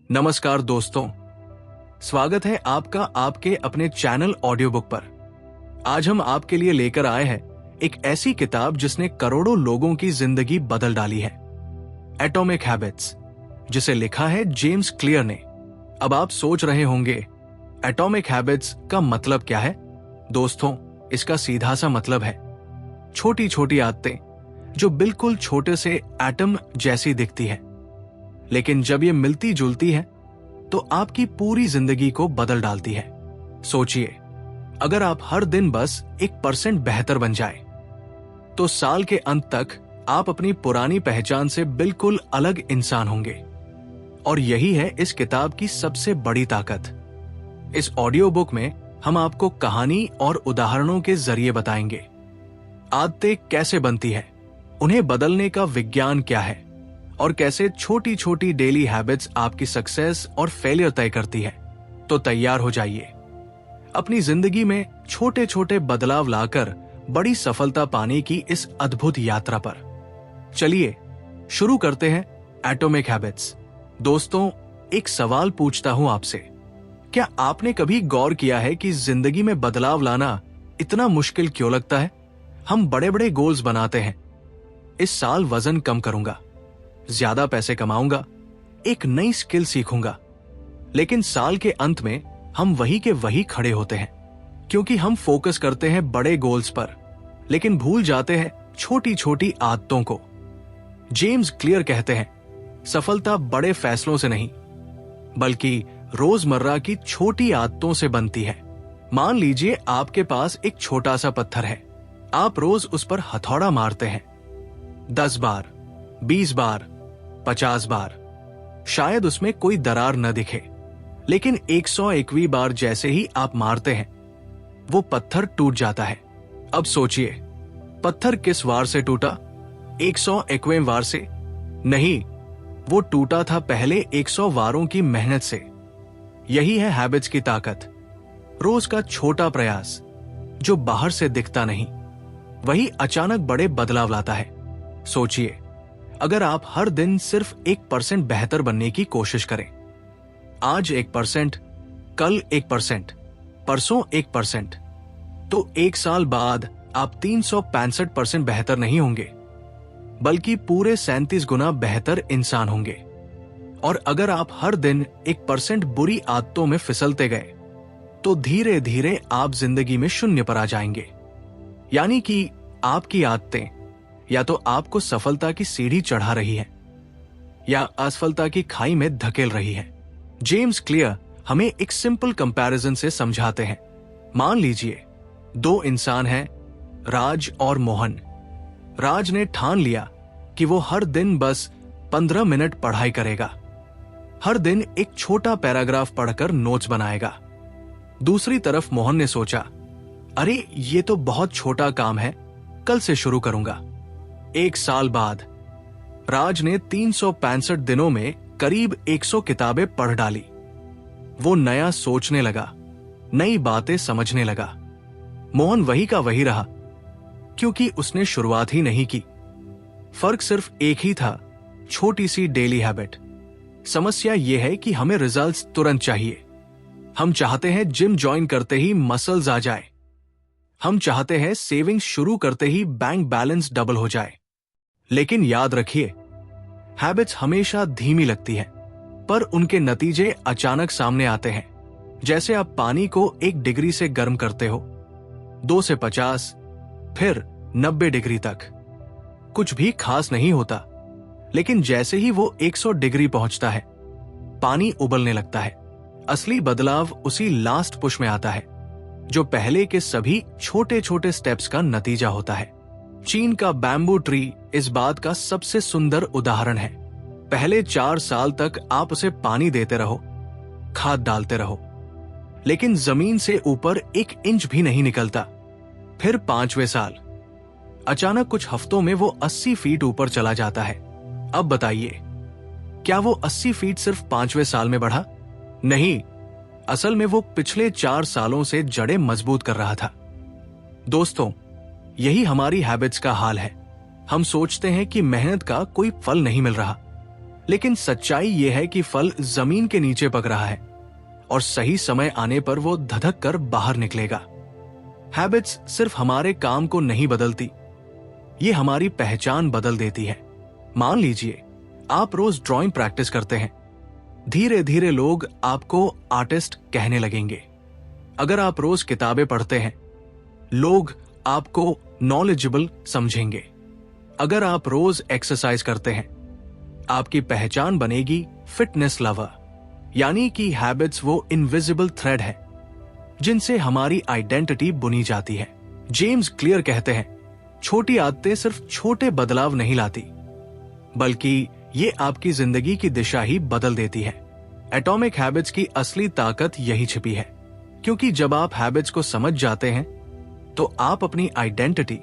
नमस्कार दोस्तों, स्वागत है आपका आपके अपने चैनल ऑडियो बुक पर। आज हम आपके लिए लेकर आए हैं एक ऐसी किताब जिसने करोड़ों लोगों की जिंदगी बदल डाली है, एटॉमिक हैबिट्स, जिसे लिखा है जेम्स क्लियर ने। अब आप सोच रहे होंगे एटॉमिक हैबिट्स का मतलब क्या है? दोस्तों, इसका सीधा सा मतलब है छोटी छोटी आदतें जो बिल्कुल छोटे से एटम जैसी दिखती है, लेकिन जब ये मिलती जुलती है तो आपकी पूरी जिंदगी को बदल डालती है। सोचिए, अगर आप हर दिन बस 1% बेहतर बन जाए तो साल के अंत तक आप अपनी पुरानी पहचान से बिल्कुल अलग इंसान होंगे। और यही है इस किताब की सबसे बड़ी ताकत। इस ऑडियो बुक में हम आपको कहानी और उदाहरणों के जरिए बताएंगे आदतें कैसे बनती है, उन्हें बदलने का विज्ञान क्या है और कैसे छोटी छोटी डेली हैबिट्स आपकी सक्सेस और फेलियर तय करती है। तो तैयार हो जाइए अपनी जिंदगी में छोटे छोटे बदलाव लाकर बड़ी सफलता पाने की इस अद्भुत यात्रा पर। चलिए शुरू करते हैं एटॉमिक हैबिट्स। दोस्तों, एक सवाल पूछता हूं आपसे, क्या आपने कभी गौर किया है कि जिंदगी में बदलाव लाना इतना मुश्किल क्यों लगता है? हम बड़े बड़े गोल्स बनाते हैं, इस साल वजन कम करूंगा, ज्यादा पैसे कमाऊंगा, एक नई स्किल सीखूंगा, लेकिन साल के अंत में हम वही के वही खड़े होते हैं क्योंकि हम फोकस करते हैं बड़े गोल्स पर लेकिन भूल जाते हैं छोटी छोटी आदतों को। जेम्स क्लियर कहते हैं, सफलता बड़े फैसलों से नहीं बल्कि रोजमर्रा की छोटी आदतों से बनती है। मान लीजिए आपके पास एक छोटा सा पत्थर है, आप रोज उस पर हथौड़ा मारते हैं 10 बार, 20 बार, 50 बार, शायद उसमें कोई दरार न दिखे, लेकिन 101वीं बार जैसे ही आप मारते हैं वो पत्थर टूट जाता है। अब सोचिए, पत्थर किस वार से टूटा? 101वें वार से नहीं, वो टूटा था पहले 100 वारों की मेहनत से। यही है हैबिट्स की ताकत। रोज का छोटा प्रयास जो बाहर से दिखता नहीं, वही अचानक बड़े बदलाव लाता है। सोचिए, अगर आप हर दिन सिर्फ 1% बेहतर बनने की कोशिश करें, आज 1%, कल 1%, परसों 1%, तो एक साल बाद आप 365% बेहतर नहीं होंगे बल्कि पूरे 37 गुना बेहतर इंसान होंगे। और अगर आप हर दिन 1% बुरी आदतों में फिसलते गए तो धीरे धीरे आप जिंदगी में शून्य पर आ जाएंगे। यानी कि आपकी आदतें या तो आपको सफलता की सीढ़ी चढ़ा रही है या असफलता की खाई में धकेल रही है। जेम्स क्लियर हमें एक सिंपल कंपैरिजन से समझाते हैं। मान लीजिए 2 इंसान हैं, राज और मोहन। राज ने ठान लिया कि वो हर दिन बस 15 मिनट पढ़ाई करेगा, हर दिन एक छोटा पैराग्राफ पढ़कर नोट्स बनाएगा। दूसरी तरफ मोहन ने सोचा, अरे ये तो बहुत छोटा काम है, कल से शुरू करूंगा। एक साल बाद राज ने 365 दिनों में करीब 100 किताबें पढ़ डाली। वो नया सोचने लगा, नई बातें समझने लगा। मोहन वही का वही रहा क्योंकि उसने शुरुआत ही नहीं की। फर्क सिर्फ एक ही था, छोटी सी डेली हैबिट। समस्या यह है कि हमें रिजल्ट्स तुरंत चाहिए। हम चाहते हैं जिम ज्वाइन करते ही मसल्स आ जाए, हम चाहते हैं सेविंग्स शुरू करते ही बैंक बैलेंस डबल हो जाए। लेकिन याद रखिए, हैबिट्स हमेशा धीमी लगती है पर उनके नतीजे अचानक सामने आते हैं। जैसे आप पानी को 1 डिग्री से गर्म करते हो, 2 से 50, फिर 90 डिग्री तक। कुछ भी खास नहीं होता, लेकिन जैसे ही वो 100 डिग्री पहुंचता है, पानी उबलने लगता है। असली बदलाव उसी लास्ट पुश में आता है जो पहले के सभी छोटे छोटे स्टेप्स का नतीजा होता है। चीन का बैम्बू ट्री इस बात का सबसे सुंदर उदाहरण है। पहले 4 साल तक आप उसे पानी देते रहो, खाद डालते रहो, लेकिन जमीन से ऊपर 1 इंच भी नहीं निकलता। फिर 5वें साल अचानक कुछ हफ्तों में वो 80 फीट ऊपर चला जाता है। अब बताइए, क्या वो 80 फीट सिर्फ 5वें साल में बढ़ा? नहीं, असल में वो पिछले 4 सालों से जड़ें मजबूत कर रहा था। दोस्तों, यही हमारी हैबिट्स का हाल है। हम सोचते हैं कि मेहनत का कोई फल नहीं मिल रहा, लेकिन सच्चाई यह है कि फल जमीन के नीचे पक रहा है और सही समय आने पर वो धधक कर बाहर निकलेगा। हैबिट्स सिर्फ हमारे काम को नहीं बदलती, ये हमारी पहचान बदल देती है। मान लीजिए आप रोज ड्राइंग प्रैक्टिस करते हैं, धीरे धीरे लोग आपको आर्टिस्ट कहने लगेंगे। अगर आप रोज किताबें पढ़ते हैं, लोग आपको नॉलेजेबल समझेंगे। अगर आप रोज एक्सरसाइज करते हैं, आपकी पहचान बनेगी फिटनेस लवर। यानी कि हैबिट्स वो इनविजिबल थ्रेड है जिनसे हमारी आइडेंटिटी बुनी जाती है। जेम्स क्लियर कहते हैं, छोटी आदतें सिर्फ छोटे बदलाव नहीं लाती, बल्कि ये आपकी जिंदगी की दिशा ही बदल देती है। एटॉमिक हैबिट्स की असली ताकत यही छिपी है, क्योंकि जब आप हैबिट्स को समझ जाते हैं तो आप अपनी आइडेंटिटी,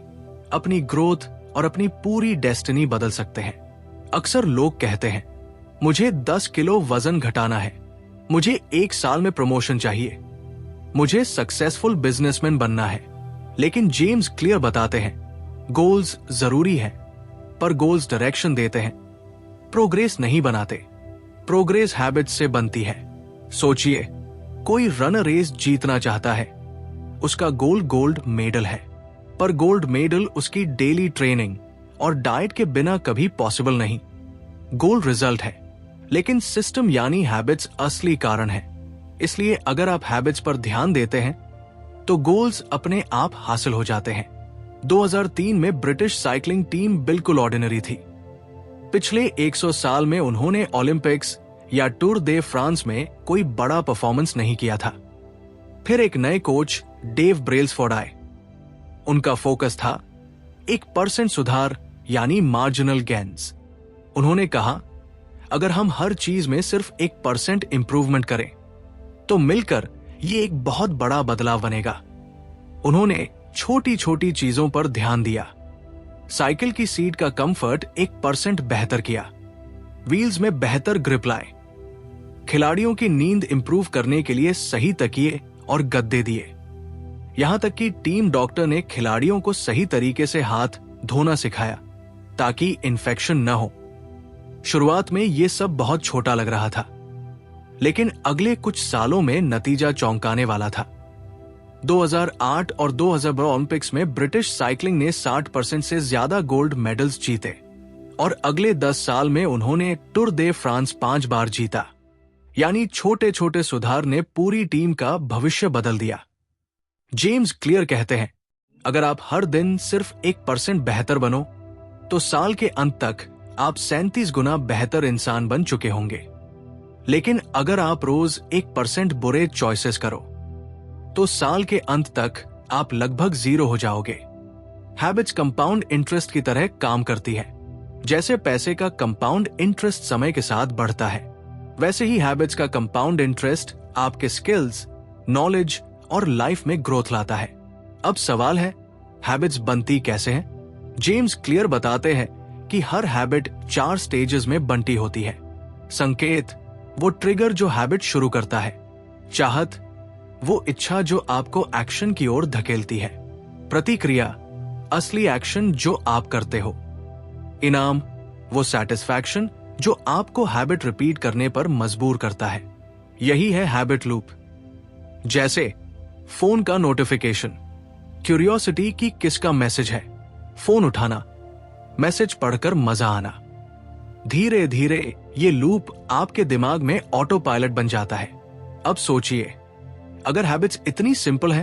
अपनी ग्रोथ और अपनी पूरी डेस्टिनी बदल सकते हैं। अक्सर लोग कहते हैं, मुझे 10 किलो वजन घटाना है, मुझे 1 साल में प्रमोशन चाहिए, मुझे सक्सेसफुल बिजनेसमैन बनना है। लेकिन जेम्स क्लियर बताते हैं, गोल्स जरूरी है, पर गोल्स डायरेक्शन देते हैं, प्रोग्रेस नहीं बनाते। प्रोग्रेस हैबिट से बनती है। सोचिए, कोई रनर रेस जीतना चाहता है, उसका गोल गोल्ड मेडल है, पर गोल्ड मेडल उसकी डेली ट्रेनिंग और डाइट के बिना कभी पॉसिबल नहीं। गोल रिजल्ट है, लेकिन सिस्टम यानी हैबिट्स असली कारण है। इसलिए अगर आप हैबिट्स पर ध्यान देते हैं तो गोल्स अपने आप हासिल हो जाते हैं। 2003 में ब्रिटिश साइकिलिंग टीम बिल्कुल ऑर्डिनरी थी। पिछले 100 साल में उन्होंने ओलंपिक्स या टूर दे फ्रांस में कोई बड़ा परफॉर्मेंस नहीं किया था। फिर एक नए कोच डेव ब्रेल्सफोर्ड आए। उनका फोकस था 1% सुधार यानी मार्जिनल गेन्स। उन्होंने कहा, अगर हम हर चीज में सिर्फ 1% इंप्रूवमेंट करें तो मिलकर ये एक बहुत बड़ा बदलाव बनेगा। उन्होंने छोटी छोटी चीजों पर ध्यान दिया। साइकिल की सीट का कंफर्ट 1% बेहतर किया, व्हील्स में बेहतर ग्रिप लाए, खिलाड़ियों की नींद इंप्रूव करने के लिए सही तकिए और गद्दे दिए। यहां तक कि टीम डॉक्टर ने खिलाड़ियों को सही तरीके से हाथ धोना सिखाया ताकि इन्फेक्शन न हो। शुरुआत में यह सब बहुत छोटा लग रहा था, लेकिन अगले कुछ सालों में नतीजा चौंकाने वाला था। 2008 और 2012 ओलंपिक्स में ब्रिटिश साइकिलिंग ने 60% से ज्यादा गोल्ड मेडल्स जीते और अगले 10 साल में उन्होंने टूर दे फ्रांस 5 बार जीता। यानी छोटे छोटे सुधार ने पूरी टीम का भविष्य बदल दिया। जेम्स क्लियर कहते हैं, अगर आप हर दिन सिर्फ 1% बेहतर बनो तो साल के अंत तक आप 37 गुना बेहतर इंसान बन चुके होंगे। लेकिन अगर आप रोज 1% बुरे चॉइसेस करो तो साल के अंत तक आप लगभग 0 हो जाओगे। हैबिट्स कंपाउंड इंटरेस्ट की तरह काम करती है। जैसे पैसे का कंपाउंड इंटरेस्ट समय के साथ बढ़ता है, वैसे ही हैबिट्स का कंपाउंड इंटरेस्ट आपके स्किल्स, नॉलेज और लाइफ में ग्रोथ लाता है। अब सवाल है, हैबिट्स बनती कैसे हैं? जेम्स क्लियर बताते हैं कि हर हैबिट 4 स्टेजेस में बंटी होती है। संकेत, वो ट्रिगर जो हैबिट शुरू करता है। चाहत, वो इच्छा जो आपको एक्शन की ओर धकेलती है। प्रतिक्रिया, असली एक्शन जो आप करते हो। इनाम, वो सैटिस्फैक्शन जो आपको हैबिट रिपीट करने पर मजबूर करता है। यही है हैबिट लूप। जैसे फोन का नोटिफिकेशन, क्यूरियोसिटी कि किसका मैसेज है, फोन उठाना, मैसेज पढ़कर मजा आना। धीरे धीरे ये लूप आपके दिमाग में ऑटो पायलट बन जाता है। अब सोचिए, अगर हैबिट्स इतनी सिंपल है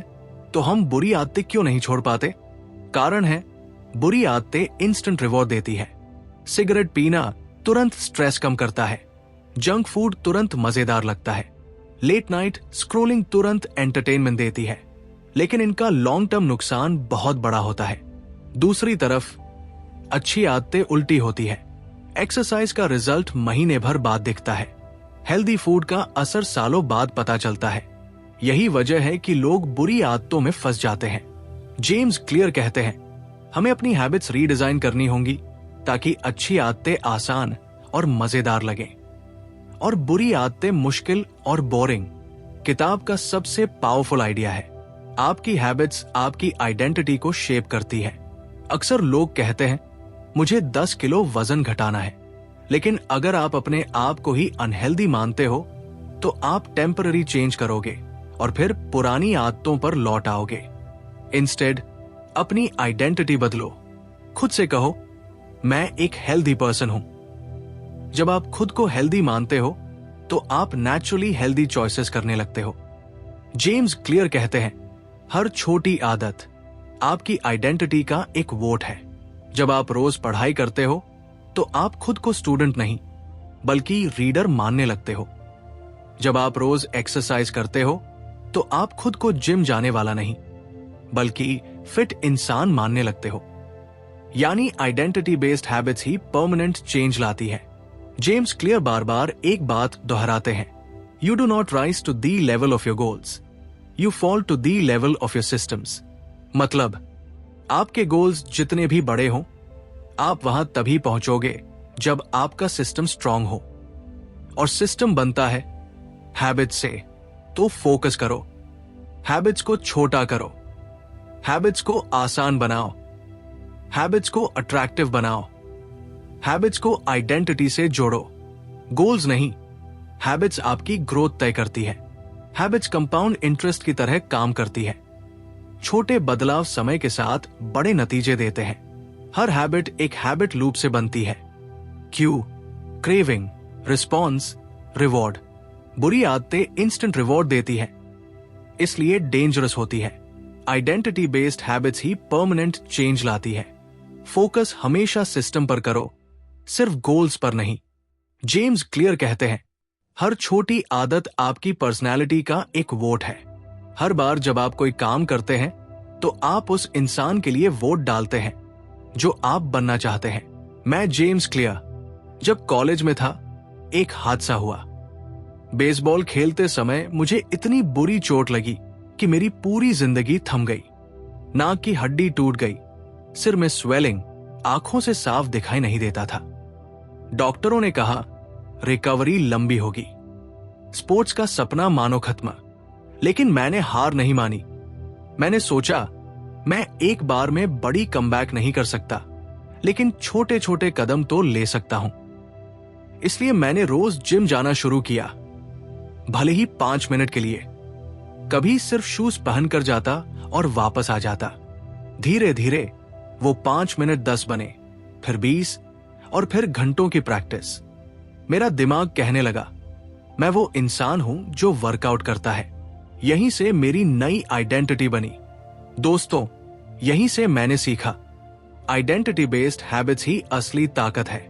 तो हम बुरी आदतें क्यों नहीं छोड़ पाते? कारण है, बुरी आदतें इंस्टेंट रिवॉर्ड देती है। सिगरेट पीना तुरंत स्ट्रेस कम करता है, जंक फूड तुरंत मजेदार लगता है, लेट नाइट स्क्रोलिंग तुरंत एंटरटेनमेंट देती है, लेकिन इनका लॉन्ग टर्म नुकसान बहुत बड़ा होता है। दूसरी तरफ अच्छी आदतें उल्टी होती है। एक्सरसाइज का रिजल्ट महीने भर बाद दिखता है, हेल्दी फूड का असर सालों बाद पता चलता है। यही वजह है कि लोग बुरी आदतों में फंस जाते हैं। जेम्स क्लियर कहते हैं, हमें अपनी हैबिट्स रीडिजाइन करनी होंगी ताकि अच्छी आदतें आसान और मजेदार लगें और बुरी आदतें मुश्किल और बोरिंग। किताब का सबसे पावरफुल आइडिया है, आपकी हैबिट्स आपकी आइडेंटिटी को शेप करती है। अक्सर लोग कहते हैं, मुझे 10 किलो वजन घटाना है, लेकिन अगर आप अपने आप को ही अनहेल्दी मानते हो तो आप टेम्पररी चेंज करोगे और फिर पुरानी आदतों पर लौट आओगे। इंस्टेड अपनी आइडेंटिटी बदलो। खुद से कहो, मैं एक हेल्दी पर्सन हूं। जब आप खुद को हेल्दी मानते हो तो आप नेचुरली हेल्दी चॉइसेस करने लगते हो। जेम्स क्लियर कहते हैं, हर छोटी आदत आपकी आइडेंटिटी का एक वोट है। जब आप रोज पढ़ाई करते हो तो आप खुद को स्टूडेंट नहीं बल्कि रीडर मानने लगते हो। जब आप रोज एक्सरसाइज करते हो तो आप खुद को जिम जाने वाला नहीं बल्कि फिट इंसान मानने लगते हो। यानी आइडेंटिटी बेस्ड हैबिट्स ही परमानेंट चेंज लाती है। जेम्स क्लियर बार बार एक बात दोहराते हैं, you do not rise to the level of your goals, you fall to the level of your systems. मतलब आपके गोल्स जितने भी बड़े हों, आप वहां तभी पहुंचोगे जब आपका सिस्टम स्ट्रांग हो। और सिस्टम बनता है हैबिट्स से। तो फोकस करो, हैबिट्स को छोटा करो, हैबिट्स को आसान बनाओ, हैबिट्स को अट्रैक्टिव बनाओ, हैबिट्स को आइडेंटिटी से जोड़ो। गोल्स नहीं, हैबिट्स आपकी ग्रोथ तय करती है। हैबिट्स कंपाउंड इंटरेस्ट की तरह काम करती है। छोटे बदलाव समय के साथ बड़े नतीजे देते हैं। हर हैबिट एक हैबिट लूप से बनती है। Q, craving, response, reward. बुरी आदतें इंस्टेंट रिवॉर्ड देती है, इसलिए डेंजरस होती है। आइडेंटिटी बेस्ड हैबिट्स ही परमानेंट चेंज लाती है। फोकस हमेशा सिस्टम पर करो, सिर्फ गोल्स पर नहीं। जेम्स क्लियर कहते हैं, हर छोटी आदत आपकी पर्सनैलिटी का एक वोट है। हर बार जब आप कोई काम करते हैं तो आप उस इंसान के लिए वोट डालते हैं जो आप बनना चाहते हैं। मैं जेम्स क्लियर जब कॉलेज में था, एक हादसा हुआ। बेसबॉल खेलते समय मुझे इतनी बुरी चोट लगी कि मेरी पूरी जिंदगी थम गई। नाक की हड्डी टूट गई, सिर में स्वेलिंग, आंखों से साफ दिखाई नहीं देता था। डॉक्टरों ने कहा रिकवरी लंबी होगी, स्पोर्ट्स का सपना मानो खत्म। लेकिन मैंने हार नहीं मानी। मैंने सोचा मैं एक बार में बड़ी कमबैक नहीं कर सकता, लेकिन छोटे छोटे कदम तो ले सकता हूं। इसलिए मैंने रोज जिम जाना शुरू किया, भले ही 5 मिनट के लिए। कभी सिर्फ शूज पहनकर जाता और वापस आ जाता। धीरे धीरे वो 5 मिनट 10 बने, फिर 20 और फिर घंटों की प्रैक्टिस। मेरा दिमाग कहने लगा, मैं वो इंसान हूं जो वर्कआउट करता है। यहीं से मेरी नई आइडेंटिटी बनी। दोस्तों, यहीं से मैंने सीखा, आइडेंटिटी बेस्ड हैबिट्स ही असली ताकत है।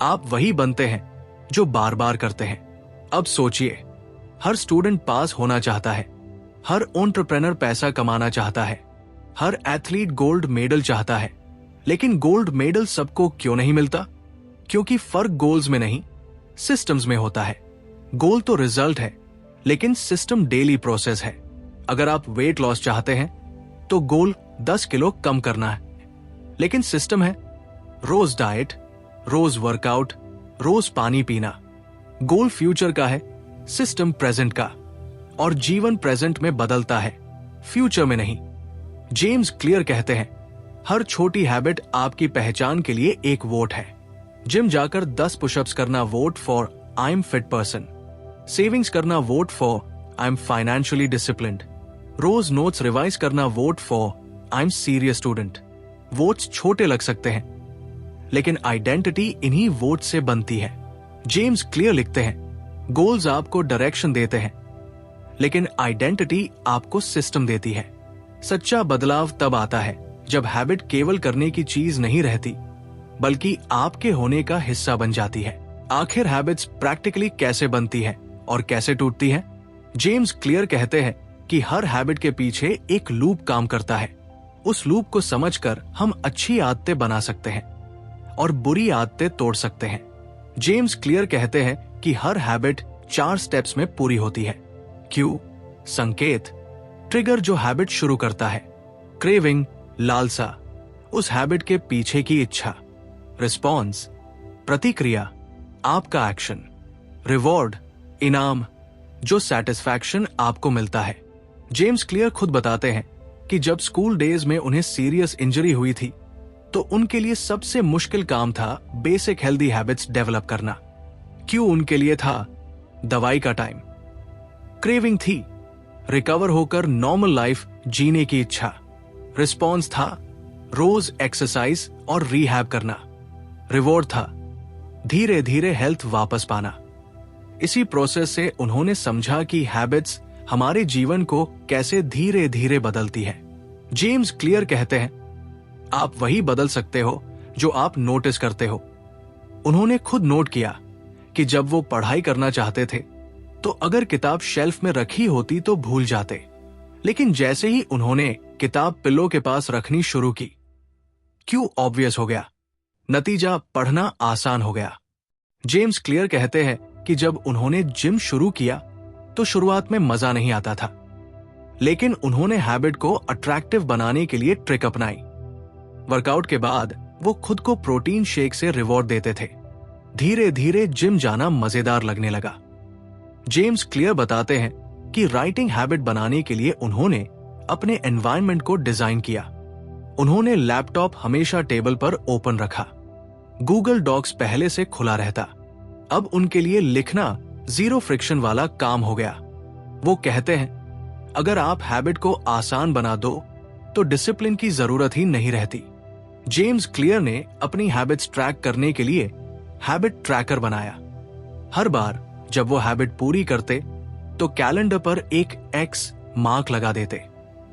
आप वही बनते हैं जो बार बार करते हैं। अब सोचिए, हर स्टूडेंट पास होना चाहता है, हर एंटरप्रेन्योर पैसा कमाना चाहता है, हर एथलीट गोल्ड मेडल चाहता है। लेकिन गोल्ड मेडल सबको क्यों नहीं मिलता? क्योंकि फर्क गोल्स में नहीं, सिस्टम्स में होता है। गोल तो रिजल्ट है, लेकिन सिस्टम डेली प्रोसेस है। अगर आप वेट लॉस चाहते हैं तो गोल 10 किलो कम करना है, लेकिन सिस्टम है रोज डाइट, रोज वर्कआउट, रोज पानी पीना। गोल फ्यूचर का है, सिस्टम प्रेजेंट का। और जीवन प्रेजेंट में बदलता है, फ्यूचर में नहीं। जेम्स क्लियर कहते हैं, हर छोटी हैबिट आपकी पहचान के लिए एक वोट है। जिम जाकर 10 पुशअप्स करना vote for I am fit person. Savings करना vote for I am financially disciplined. रोज नोट्स रिवाइज करना vote for I am serious student. Votes छोटे लग सकते हैं, लेकिन आइडेंटिटी इन्हीं वोट से बनती है। जेम्स क्लियर लिखते हैं, गोल्स आपको डायरेक्शन देते हैं, लेकिन आइडेंटिटी आपको सिस्टम देती है। सच्चा बदलाव तब आता है जब हैबिट केवल करने की चीज नहीं रहती, बल्कि आपके होने का हिस्सा बन जाती है। आखिर हैबिट्स प्रैक्टिकली कैसे बनती है और कैसे टूटती है? जेम्स क्लियर कहते हैं कि हर हैबिट के पीछे एक लूप काम करता है। उस लूप को समझकर हम अच्छी आदतें बना सकते हैं और बुरी आदतें तोड़ सकते हैं। जेम्स क्लियर कहते हैं कि हर हैबिट 4 स्टेप्स में पूरी होती है। क्यू, संकेत, ट्रिगर जो हैबिट शुरू करता है। क्रेविंग, लालसा, उस हैबिट के पीछे की इच्छा। रिस्पॉन्स, प्रतिक्रिया, आपका एक्शन। रिवॉर्ड, इनाम, जो सेटिस्फैक्शन आपको मिलता है। जेम्स क्लियर खुद बताते हैं कि जब स्कूल डेज में उन्हें सीरियस इंजरी हुई थी तो उनके लिए सबसे मुश्किल काम था बेसिक हेल्दी हैबिट्स डेवलप करना। क्यों? उनके लिए था दवाई का टाइम, क्रेविंग थी रिकवर होकर नॉर्मल लाइफ जीने की इच्छा, रिस्पॉन्स था रोज एक्सरसाइज और रिहैब करना, रिवॉर्ड था धीरे धीरे हेल्थ वापस पाना। इसी प्रोसेस से उन्होंने समझा कि हैबिट्स हमारे जीवन को कैसे धीरे धीरे बदलती है। जेम्स क्लियर कहते हैं, आप वही बदल सकते हो जो आप नोटिस करते हो। उन्होंने खुद नोट किया कि जब वो पढ़ाई करना चाहते थे तो अगर किताब शेल्फ में रखी होती तो भूल जाते, लेकिन जैसे ही उन्होंने किताब पिल्लो के पास रखनी शुरू की, क्यों ऑब्वियस हो गया, नतीजा पढ़ना आसान हो गया। जेम्स क्लियर कहते हैं कि जब उन्होंने जिम शुरू किया तो शुरुआत में मजा नहीं आता था, लेकिन उन्होंने हैबिट को अट्रैक्टिव बनाने के लिए ट्रिक अपनाई। वर्कआउट के बाद वो खुद को प्रोटीन शेक से रिवॉर्ड देते थे। धीरे धीरे जिम जाना मजेदार लगने लगा। जेम्स क्लियर बताते हैं कि राइटिंग हैबिट बनाने के लिए उन्होंने अपने एनवायरनमेंट को डिजाइन किया। उन्होंने लैपटॉप हमेशा टेबल पर ओपन रखा, गूगल डॉक्स पहले से खुला रहता। अब उनके लिए लिखना जीरो फ्रिक्शन वाला काम हो गया। वो कहते हैं, अगर आप हैबिट को आसान बना दो तो डिसिप्लिन की जरूरत ही नहीं रहती। जेम्स क्लियर ने अपनी हैबिट्स ट्रैक करने के लिए हैबिट ट्रैकर बनाया। हर बार जब वो हैबिट पूरी करते तो कैलेंडर पर एक एक्स मार्क लगा देते।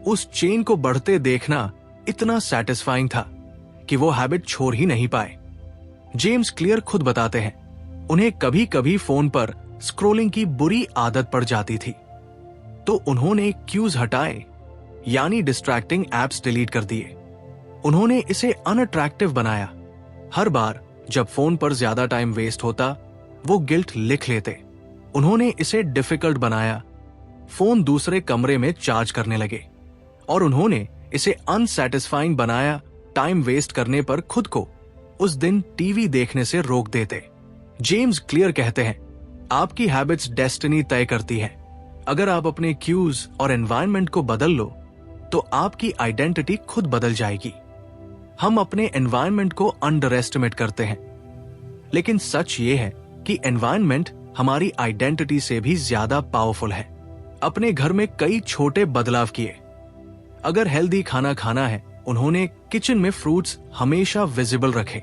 उस चेन को बढ़ते देखना इतना सैटिस्फाइंग था कि वो हैबिट छोड़ ही नहीं पाए। जेम्स क्लियर खुद बताते हैं, उन्हें कभी कभी फोन पर स्क्रोलिंग की बुरी आदत पड़ जाती थी, तो उन्होंने क्यूज हटाए, यानी डिस्ट्रैक्टिंग एप्स डिलीट कर दिए। उन्होंने इसे अनअट्रैक्टिव बनाया। हर बार जब फोन पर ज्यादा टाइम वेस्ट होता, वो गिल्ट लिख लेते। उन्होंने इसे डिफिकल्ट बनाया, फोन दूसरे कमरे में चार्ज करने लगे। और उन्होंने इसे अनसैटिस्फाइंग बनाया, टाइम वेस्ट करने पर खुद को उस दिन टीवी देखने से रोक देते। जेम्स क्लियर कहते हैं, आपकी हैबिट्स डेस्टिनी तय करती है। अगर आप अपने क्यूज और एनवायरनमेंट को बदल लो तो आपकी आइडेंटिटी खुद बदल जाएगी। हम अपने एनवायरनमेंट को अंडर एस्टिमेट करते हैं, लेकिन सच ये है कि एनवायरनमेंट हमारी आइडेंटिटी से भी ज्यादा पावरफुल है। अपने घर में कई छोटे बदलाव किए। अगर हेल्दी खाना खाना है, उन्होंने किचन में फ्रूट्स हमेशा विजिबल रखे।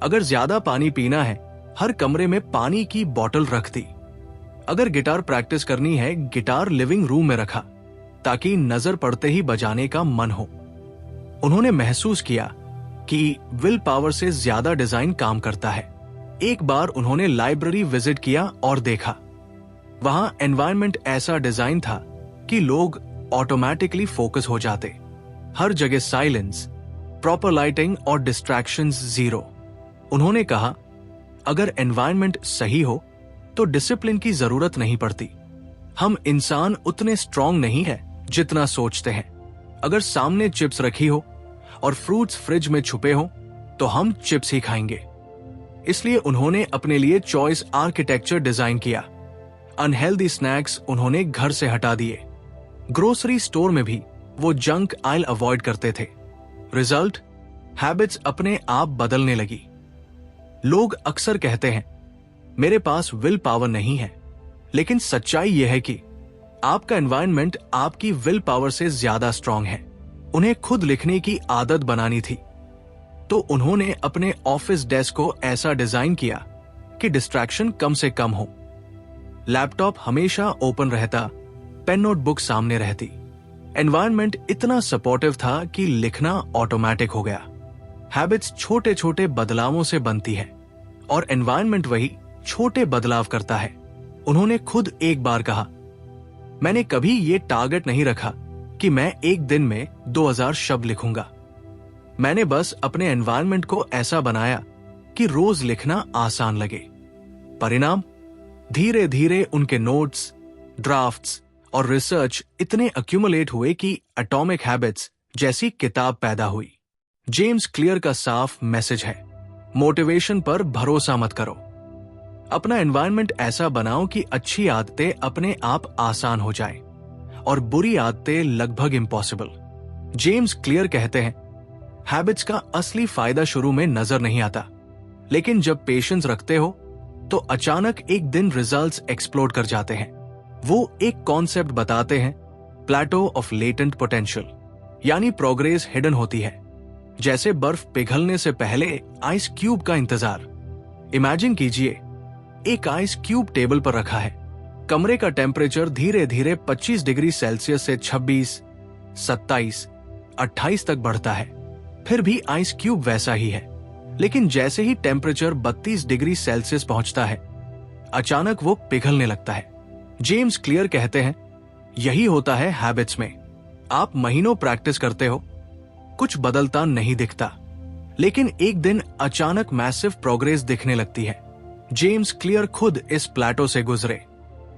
अगर ज्यादा पानी पीना है, हर कमरे में पानी की बोतल रख दी। अगर गिटार प्रैक्टिस करनी है, गिटार लिविंग रूम में रखा ताकि नजर पड़ते ही बजाने का मन हो। उन्होंने महसूस किया कि विल पावर से ज्यादा डिजाइन काम करता है। एक बार उन्होंने लाइब्रेरी विजिट किया और देखा, वहां एनवायरनमेंट ऐसा डिजाइन था कि लोग ऑटोमेटिकली फोकस हो जाते। हर जगह साइलेंस, प्रॉपर लाइटिंग और डिस्ट्रैक्शंस जीरो। उन्होंने कहा, अगर एनवायरनमेंट सही हो तो डिसिप्लिन की जरूरत नहीं पड़ती। हम इंसान उतने स्ट्रांग नहीं है जितना सोचते हैं। अगर सामने चिप्स रखी हो और फ्रूट्स फ्रिज में छुपे हो तो हम चिप्स ही खाएंगे। इसलिए उन्होंने अपने लिए चॉइस आर्किटेक्चर डिजाइन किया। अनहेल्दी स्नैक्स उन्होंने घर से हटा दिए। ग्रोसरी स्टोर में भी वो जंक आइल अवॉइड करते थे। रिजल्ट, हैबिट्स अपने आप बदलने लगी। लोग अक्सर कहते हैं, मेरे पास विल पावर नहीं है, लेकिन सच्चाई यह है कि आपका एनवायरनमेंट आपकी विल पावर से ज्यादा स्ट्रांग है। उन्हें खुद लिखने की आदत बनानी थी, तो उन्होंने अपने ऑफिस डेस्क को ऐसा डिजाइन किया कि डिस्ट्रैक्शन कम से कम हो। लैपटॉप हमेशा ओपन रहता, पेन नोटबुक सामने रहती। एनवायरनमेंट इतना सपोर्टिव था कि लिखना ऑटोमेटिक हो गया। हैबिट्स छोटे छोटे बदलावों से बनती है और एनवायरनमेंट वही छोटे बदलाव करता है। उन्होंने खुद एक बार कहा, मैंने कभी ये टारगेट नहीं रखा कि मैं एक दिन में 2000 शब्द लिखूंगा। मैंने बस अपने एनवायरनमेंट को ऐसा बनाया कि रोज लिखना आसान लगे। परिणाम, धीरे धीरे उनके नोट्स, ड्राफ्ट्स और रिसर्च इतने अक्यूमुलेट हुए कि एटॉमिक हैबिट्स जैसी किताब पैदा हुई। जेम्स क्लियर का साफ मैसेज है, मोटिवेशन पर भरोसा मत करो। अपना एनवायरनमेंट ऐसा बनाओ कि अच्छी आदतें अपने आप आसान हो जाए और बुरी आदतें लगभग इम्पॉसिबल। जेम्स क्लियर कहते हैं, हैबिट्स का असली फायदा शुरू में नजर नहीं आता, लेकिन जब पेशेंस रखते हो तो अचानक एक दिन रिजल्ट्स एक्सप्लोड कर जाते हैं। वो एक कॉन्सेप्ट बताते हैं, प्लेटो ऑफ लेटेंट पोटेंशियल, यानी प्रोग्रेस हिडन होती है। जैसे बर्फ पिघलने से पहले आइस क्यूब का इंतजार। इमेजिन कीजिए, एक आइस क्यूब टेबल पर रखा है। कमरे का टेम्परेचर धीरे धीरे 25 डिग्री सेल्सियस से 26, 27, 28 तक बढ़ता है। फिर भी आइस क्यूब वैसा ही है, लेकिन जैसे ही टेम्परेचर 32 डिग्री सेल्सियस पहुंचता है, अचानक वो पिघलने लगता है। जेम्स क्लियर कहते हैं, यही होता है हैबिट्स में। आप महीनों प्रैक्टिस करते हो, कुछ बदलता नहीं दिखता, लेकिन एक दिन अचानक मैसिव प्रोग्रेस दिखने लगती है। जेम्स क्लियर खुद इस प्लेटो से गुजरे।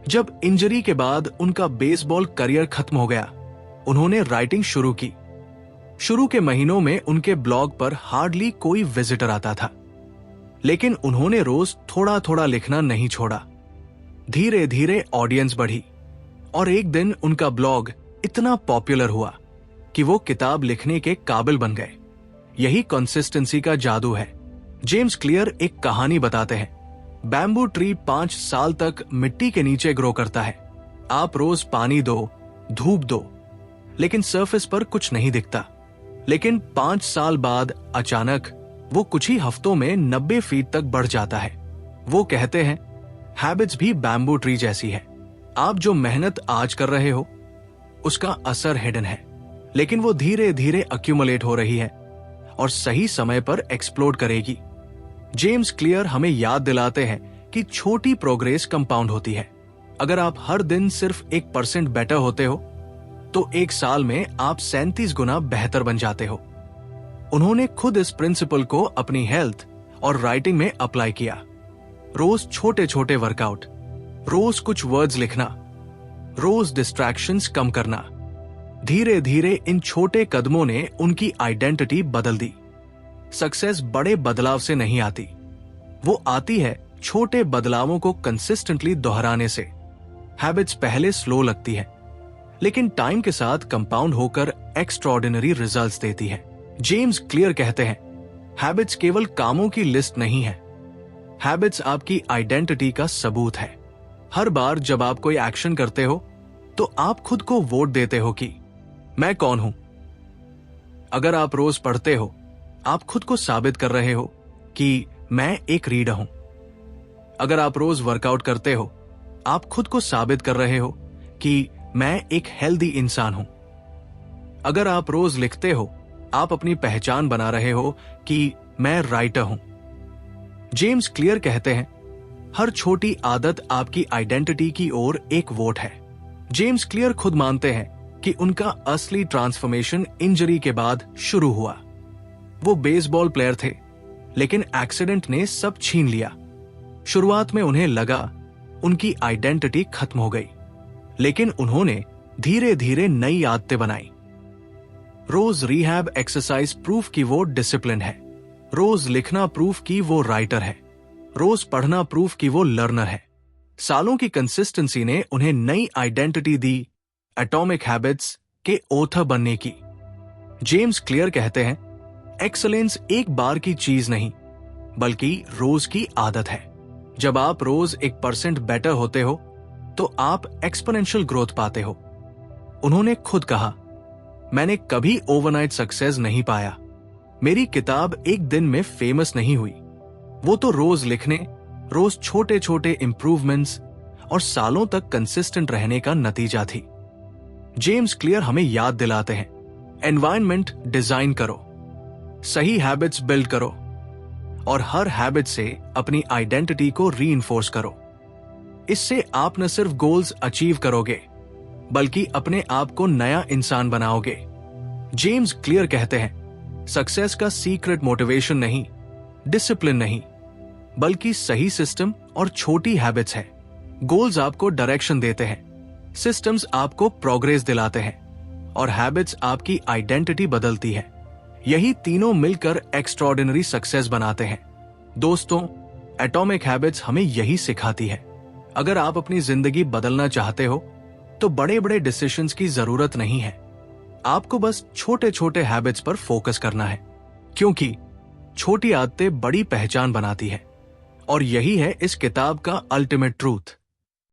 जब इंजरी के बाद उनका बेसबॉल करियर खत्म हो गया, उन्होंने राइटिंग शुरू की। शुरू के महीनों में उनके ब्लॉग पर हार्डली कोई विजिटर आता था, लेकिन उन्होंने रोज थोड़ा थोड़ा लिखना नहीं छोड़ा। धीरे धीरे ऑडियंस बढ़ी और एक दिन उनका ब्लॉग इतना पॉपुलर हुआ कि वो किताब लिखने के काबिल बन गए। यही कंसिस्टेंसी का जादू है। जेम्स क्लियर एक कहानी बताते हैं। बैम्बू ट्री 5 साल तक मिट्टी के नीचे ग्रो करता है। आप रोज पानी दो, धूप दो, लेकिन सरफेस पर कुछ नहीं दिखता। लेकिन 5 साल बाद अचानक वो कुछ ही हफ्तों में 90 फीट तक बढ़ जाता है। वो कहते हैं, हैबिट्स भी बैम्बू ट्री जैसी है। आप जो मेहनत आज कर रहे हो, उसका असर हिडन है, लेकिन वो धीरे धीरे अक्यूमुलेट हो रही है और सही समय पर एक्सप्लोड करेगी। जेम्स क्लियर हमें याद दिलाते हैं कि छोटी प्रोग्रेस कंपाउंड होती है। अगर आप हर दिन सिर्फ 1% बेटर होते हो, तो एक साल में आप 37 गुना बेहतर बन जाते हो। उन्होंने खुद इस प्रिंसिपल को अपनी हेल्थ और राइटिंग में अप्लाई किया। रोज छोटे छोटे वर्कआउट, रोज कुछ वर्ड्स लिखना, रोज डिस्ट्रैक्शंस कम करना। धीरे धीरे इन छोटे कदमों ने उनकी आइडेंटिटी बदल दी। सक्सेस बड़े बदलाव से नहीं आती, वो आती है छोटे बदलावों को कंसिस्टेंटली दोहराने से। हैबिट्स पहले स्लो लगती है, लेकिन टाइम के साथ कंपाउंड होकर एक्स्ट्राऑर्डिनरी रिजल्ट्स देती है। जेम्स क्लियर कहते हैं, हैबिट्स केवल कामों की लिस्ट नहीं है, हैबिट्स आपकी आइडेंटिटी का सबूत है। हर बार जब आप कोई एक्शन करते हो, तो आप खुद को वोट देते हो कि मैं कौन हूं। अगर आप रोज पढ़ते हो, आप खुद को साबित कर रहे हो कि मैं एक रीडर हूं। अगर आप रोज वर्कआउट करते हो, आप खुद को साबित कर रहे हो कि मैं एक हेल्दी इंसान हूं। अगर आप रोज लिखते हो, आप अपनी पहचान बना रहे हो कि मैं राइटर हूं। जेम्स क्लियर कहते हैं, हर छोटी आदत आपकी आइडेंटिटी की ओर एक वोट है। जेम्स क्लियर खुद मानते हैं कि उनका असली ट्रांसफॉर्मेशन इंजरी के बाद शुरू हुआ। वो बेसबॉल प्लेयर थे, लेकिन एक्सीडेंट ने सब छीन लिया। शुरुआत में उन्हें लगा उनकी आइडेंटिटी खत्म हो गई, लेकिन उन्होंने धीरे धीरे नई आदतें बनाई। रोज रिहैब एक्सरसाइज प्रूफ की वो डिसिप्लिन है, रोज लिखना प्रूफ की वो राइटर है, रोज पढ़ना प्रूफ की वो लर्नर है। सालों की कंसिस्टेंसी ने उन्हें नई आइडेंटिटी दी, एटॉमिक हैबिट्स के ऑथर बनने की। जेम्स क्लियर कहते हैं, एक्सीलेंस एक बार की चीज नहीं, बल्कि रोज की आदत है। जब आप रोज 1% बेटर होते हो, तो आप एक्सपोनेंशियल ग्रोथ पाते हो। उन्होंने खुद कहा, मैंने कभी ओवरनाइट सक्सेस नहीं पाया। मेरी किताब एक दिन में फेमस नहीं हुई। वो तो रोज लिखने, रोज छोटे छोटे इंप्रूवमेंट्स और सालों तक कंसिस्टेंट रहने का नतीजा थी। जेम्स क्लियर हमें याद दिलाते हैं, एनवायरनमेंट डिजाइन करो, सही हैबिट्स बिल्ड करो और हर हैबिट से अपनी आइडेंटिटी को रीइंफोर्स करो। इससे आप न सिर्फ गोल्स अचीव करोगे, बल्कि अपने आप को नया इंसान बनाओगे। जेम्स क्लियर कहते हैं, सक्सेस का सीक्रेट मोटिवेशन नहीं, डिसिप्लिन नहीं, बल्कि सही सिस्टम और छोटी हैबिट्स है। गोल्स आपको डायरेक्शन देते हैं, सिस्टम्स आपको प्रोग्रेस दिलाते हैं और हैबिट्स आपकी आइडेंटिटी बदलती है। यही तीनों मिलकर एक्स्ट्राऑर्डिनरी सक्सेस बनाते हैं। दोस्तों, एटॉमिक हैबिट्स हमें यही सिखाती है। अगर आप अपनी जिंदगी बदलना चाहते हो, तो बड़े बड़े डिसीजंस की जरूरत नहीं है। आपको बस छोटे छोटे हैबिट्स पर फोकस करना है। क्योंकि छोटी आदतें बड़ी पहचान बनाती हैं और यही है इस किताब का अल्टीमेट ट्रूथ।